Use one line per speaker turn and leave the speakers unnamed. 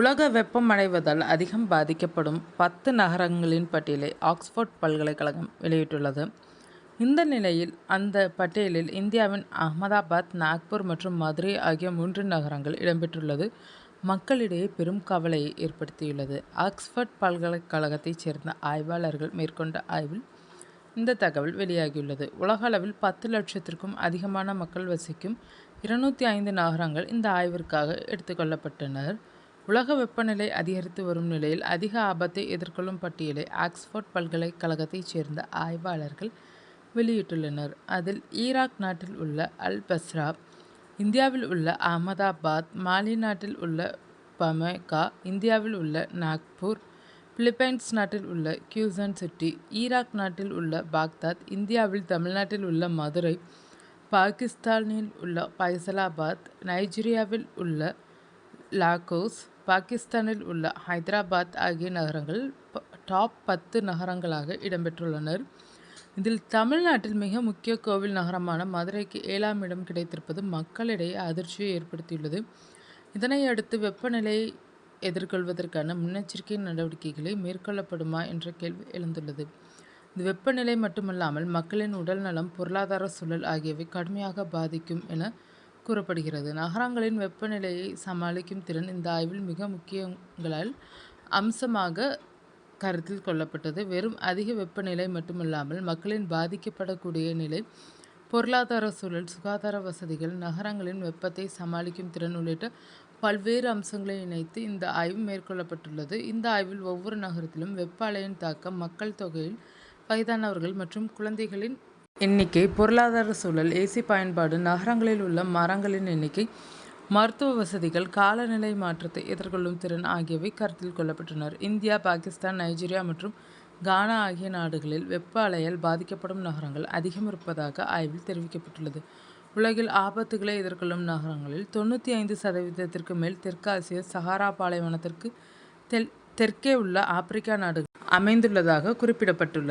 உலக வெப்பமடைவதால் அதிகம் பாதிக்கப்படும் 10 நகரங்களின் பட்டியலை ஆக்ஸ்போர்ட் பல்கலைக்கழகம் வெளியிட்டுள்ளது. இந்த நிலையில் அந்த பட்டியலில் இந்தியாவின் அகமதாபாத், நாக்பூர் மற்றும் மதுரை ஆகிய 3 நகரங்கள் இடம்பெற்றுள்ளது மக்களிடையே பெரும் கவலையை ஏற்படுத்தியுள்ளது. ஆக்ஸ்போர்ட் பல்கலைக்கழகத்தைச் சேர்ந்த ஆய்வாளர்கள் மேற்கொண்ட ஆய்வில் இந்த தகவல் வெளியாகியுள்ளது. உலக அளவில் 10 லட்சத்திற்கும் அதிகமான மக்கள் வசிக்கும் 205 நகரங்கள் இந்த ஆய்விற்காக எடுத்துக்கொள்ளப்பட்டனர். உலக வெப்பநிலை அதிகரித்து வரும் நிலையில் அதிக ஆபத்தை எதிர்கொள்ளும் பட்டியலை ஆக்ஸ்போர்ட் பல்கலைக்கழகத்தைச் சேர்ந்த ஆய்வாளர்கள் வெளியிட்டுள்ளனர். அதில் ஈராக் நாட்டில் உள்ள அல் பஸ்ரா, இந்தியாவில் உள்ள அகமதாபாத், மாலி நாட்டில் உள்ள பமேகா, இந்தியாவில் உள்ள நாக்பூர், பிலிப்பைன்ஸ் நாட்டில் உள்ள கியூசன் சிட்டி, ஈராக் நாட்டில் உள்ள பாக்தாத், இந்தியாவில் தமிழ்நாட்டில் உள்ள மதுரை, பாகிஸ்தானில் உள்ள பைசலாபாத், நைஜீரியாவில் உள்ள லாகோஸ், பாகிஸ்தானில் உள்ள ஹைதராபாத் ஆகிய நகரங்கள் டாப் 10 நகரங்களாக இடம்பெற்றுள்ளனர். இதில் தமிழ்நாட்டில் மிக முக்கிய கோவில் நகரமான மதுரைக்கு 7ஆம் இடம் கிடைத்திருப்பது மக்களிடையே அதிர்ச்சியை ஏற்படுத்தியுள்ளது. இதனையடுத்து வெப்பநிலையை எதிர்கொள்வதற்கான முன்னெச்சரிக்கை நடவடிக்கைகளை மேற்கொள்ளப்படுமா என்ற கேள்வி எழுந்துள்ளது. இந்த வெப்பநிலை மட்டுமல்லாமல் மக்களின் உடல் நலம், பொருளாதார சூழல் ஆகியவை கடுமையாக பாதிக்கும் என கூறப்படுகிறது. நகரங்களின் வெப்பநிலையை சமாளிக்கும் திறன் இந்த ஆய்வில் மிக முக்கியங்களால் அம்சமாக கருத்தில் கொள்ளப்பட்டது. வெறும் அதிக வெப்பநிலை மட்டுமல்லாமல் மக்களின் பாதிக்கப்படக்கூடிய நிலை, பொருளாதார சூழல், சுகாதார வசதிகள், நகரங்களின் வெப்பத்தை சமாளிக்கும் திறன் உள்ளிட்ட பல்வேறு அம்சங்களை இணைத்து இந்த ஆய்வு மேற்கொள்ளப்பட்டுள்ளது. இந்த ஆய்வில் ஒவ்வொரு நகரத்திலும் வெப்ப அலையின் தாக்கம், மக்கள் தொகையில் வயதானவர்கள் மற்றும் குழந்தைகளின் எண்ணிக்கை, பொருளாதார சூழல், ஏசி பயன்பாடு, நகரங்களில் உள்ள மரங்களின் எண்ணிக்கை, மருத்துவ வசதிகள், காலநிலை மாற்றத்தை எதிர்கொள்ளும் திறன் ஆகியவை கருத்தில் கொள்ளப்பட்டனர். இந்தியா, பாகிஸ்தான், நைஜீரியா மற்றும் கானா ஆகிய நாடுகளில் வெப்ப அலையால் பாதிக்கப்படும் நகரங்கள் அதிகம் இருப்பதாக ஆய்வில் தெரிவிக்கப்பட்டுள்ளது. உலகில் ஆபத்துகளை எதிர்கொள்ளும் நகரங்களில் 95% மேல் தெற்காசிய சஹாரா பாலைவனத்திற்கு தெற்கே உள்ள ஆப்பிரிக்கா நாடுகள் அமைந்துள்ளதாக குறிப்பிடப்பட்டுள்ளது.